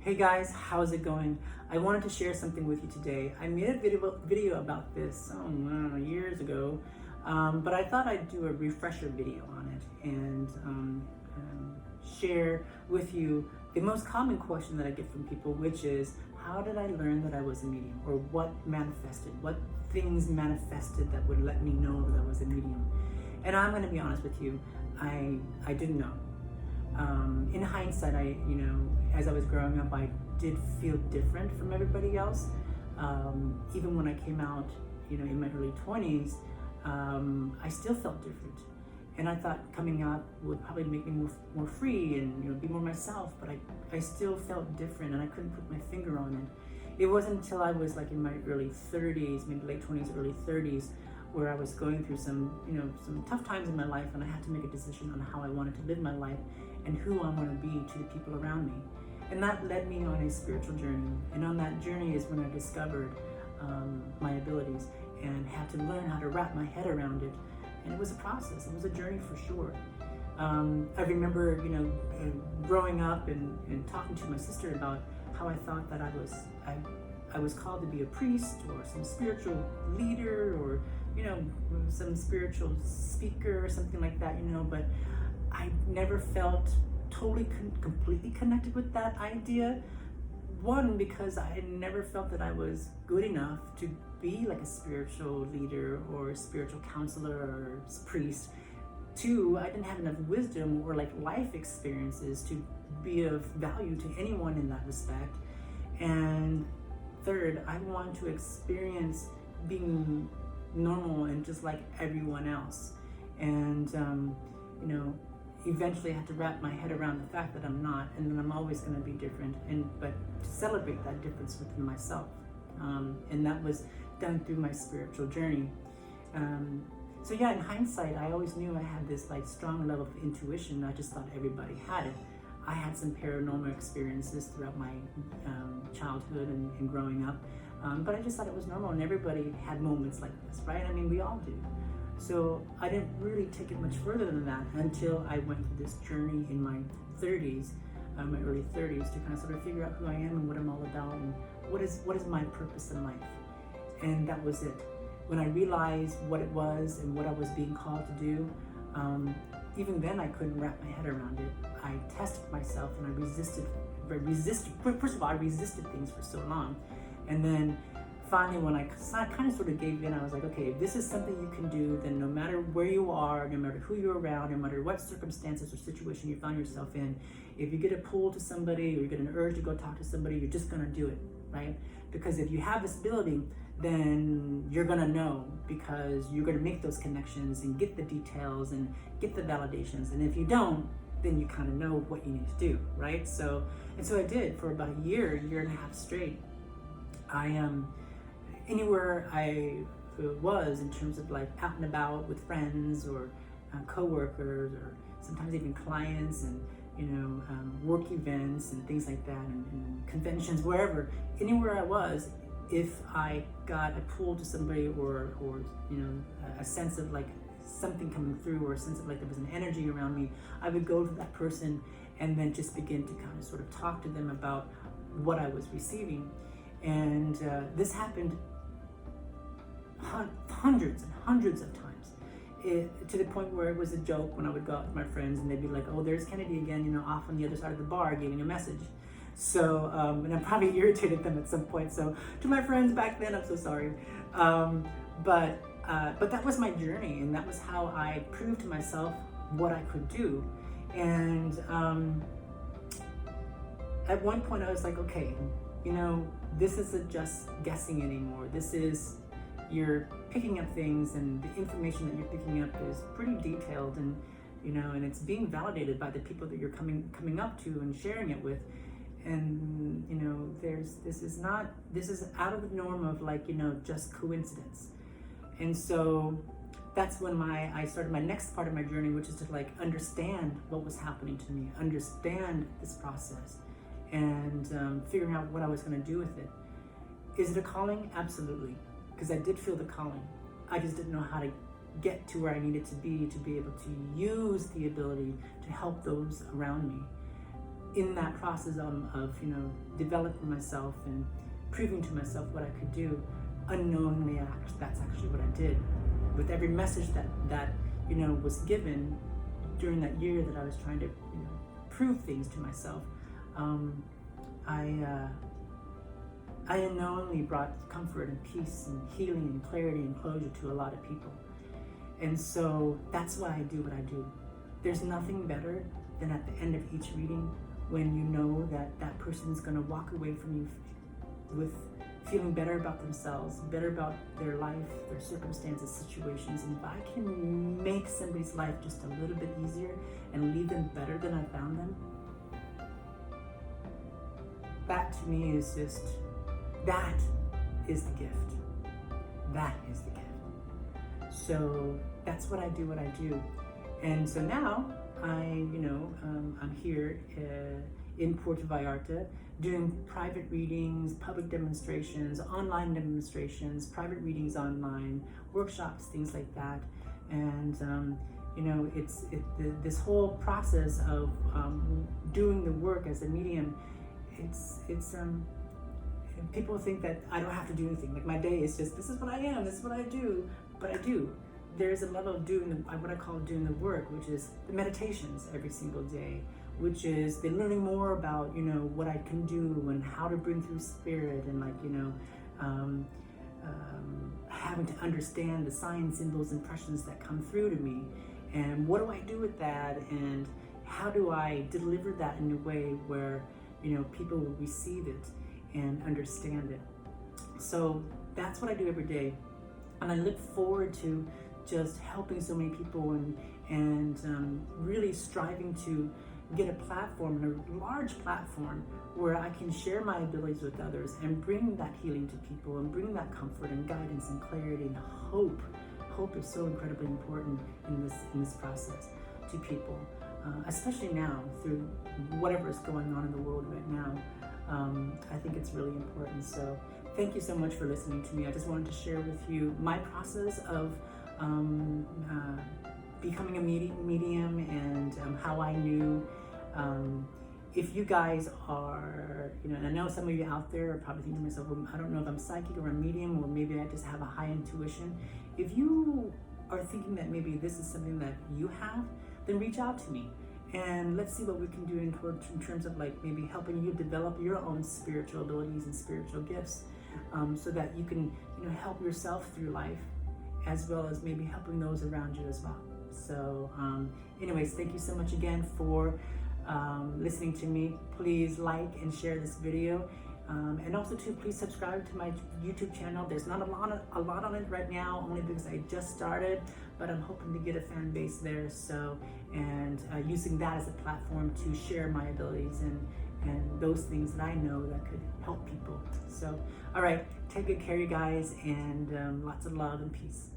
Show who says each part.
Speaker 1: Hey guys, how's it going? I wanted to share something with you today. I made a video about this, I don't know, years ago, but I thought I'd do a refresher video on it and share with you the most common question that I get from people, which is, how did I learn that I was a medium? Or what things manifested that would let me know that I was a medium? And I'm going to be honest with you, I didn't know. In hindsight, as I was growing up, I did feel different from everybody else. Even when I came out, in my early 20s, I still felt different. And I thought coming out would probably make me more free and be more myself, but I still felt different and I couldn't put my finger on it. It wasn't until I was like in my early 30s, maybe late 20s, early 30s, where I was going through some tough times in my life, and I had to make a decision on how I wanted to live my life and who I want to be to the people around me. And that led me on a spiritual journey. And on that journey is when I discovered my abilities and had to learn how to wrap my head around it. And it was a process. It was a journey for sure. I remember, growing up and talking to my sister about how I thought that I was called to be a priest or some spiritual leader or some spiritual speaker or something like that, but I never felt totally completely connected with that idea. One, because I never felt that I was good enough to be like a spiritual leader or a spiritual counselor or priest. Two, I didn't have enough wisdom or like life experiences to be of value to anyone in that respect. And third, I wanted to experience being normal and just like everyone else. And eventually I had to wrap my head around the fact that I'm not, and that I'm always going to be different, but to celebrate that difference within myself. And that was done through my spiritual journey. So yeah, in hindsight, I always knew I had this like strong level of intuition. I just thought everybody had it. I had some paranormal experiences throughout my childhood and growing up, but I just thought it was normal, and everybody had moments like this, right? I mean, we all do. So I didn't really take it much further than that until I went through this journey in my 30s, my early 30s, to kind of sort of figure out who I am and what I'm all about and what is my purpose in life. And that was it. When I realized what it was and what I was being called to do, even then I couldn't wrap my head around it. I tested myself and I resisted. First of all, I resisted things for so long. And then finally, when I kind of sort of gave in, I was like, okay, if this is something you can do, then no matter where you are, no matter who you're around, no matter what circumstances or situation you find yourself in, if you get a pull to somebody or you get an urge to go talk to somebody, you're just going to do it, right? Because if you have this ability, then you're going to know, because you're going to make those connections and get the details and get the validations. And if you don't, then you kind of know what you need to do, right? So I did for about a year and a half straight. Anywhere I was, in terms of like out and about with friends or co-workers or sometimes even clients and work events and things like that, and conventions, wherever, anywhere I was, if I got a pull to somebody or a sense of like something coming through, or a sense of like there was an energy around me, I would go to that person and then just begin to kind of sort of talk to them about what I was receiving. And this happened hundreds and hundreds of times, to the point where it was a joke when I would go out with my friends and they'd be like, oh, there's Kennedy again, off on the other side of the bar giving a message. So, and I probably irritated them at some point. So to my friends back then, I'm so sorry. But that was my journey, and that was how I proved to myself what I could do. And at one point I was like, okay, this isn't just guessing anymore. This is, you're picking up things, and the information that you're picking up is pretty detailed, and and it's being validated by the people that you're coming up to and sharing it with. And this is out of the norm of like just coincidence. And so that's when I started my next part of my journey, which is to like understand what was happening to me, understand this process, and figuring out what I was going to do with it. Is it a calling? Absolutely, because I did feel the calling. I just didn't know how to get to where I needed to be able to use the ability to help those around me. in that process of developing myself and proving to myself what I could do, unknowingly that's actually what I did. With every message that was given during that year that I was trying to prove things to myself, I unknowingly brought comfort and peace and healing and clarity and closure to a lot of people. And so that's why I do what I do. There's nothing better than at the end of each reading when you know that that person is going to walk away from you with feeling better about themselves, better about their life, their circumstances, situations. And if I can make somebody's life just a little bit easier and leave them better than I found them, that to me is just, that is the gift. That is the gift. So that's what I do. And so now I'm here in Puerto Vallarta doing private readings, public demonstrations, online demonstrations, private readings online, workshops, things like that. And this whole process of doing the work as a medium, people think that I don't have to do anything. Like my day is just, this is what I am, this is what I do, but I do. There's a level of doing what I call doing the work, which is the meditations every single day, which is the learning more about what I can do and how to bring through spirit, and having to understand the signs, symbols, impressions that come through to me, and what do I do with that, and how do I deliver that in a way where people will receive it and understand it. So that's what I do every day, and I look forward to just helping so many people and really striving to get a platform, a large platform, where I can share my abilities with others and bring that healing to people and bring that comfort and guidance and clarity and hope. Hope is so incredibly important in this process to people, especially now through whatever is going on in the world right now. I think it's really important. So thank you so much for listening to me. I just wanted to share with you my process of becoming a medium and how I knew. If you guys are, and I know some of you out there are probably thinking to myself, well, I don't know if I'm psychic or a medium, or maybe I just have a high intuition. If you are thinking that maybe this is something that you have, then reach out to me. And let's see what we can do in terms of maybe helping you develop your own spiritual abilities and spiritual gifts, so that you can help yourself through life, as well as maybe helping those around you as well. So anyways, thank you so much again for listening to me. Please like and share this video, and also too, please subscribe to my YouTube channel. There's not a lot on it right now, only because I just started, but I'm hoping to get a fan base there. So, and using that as a platform to share my abilities and those things that I know that could help people. So, all right, take good care, you guys, and lots of love and peace.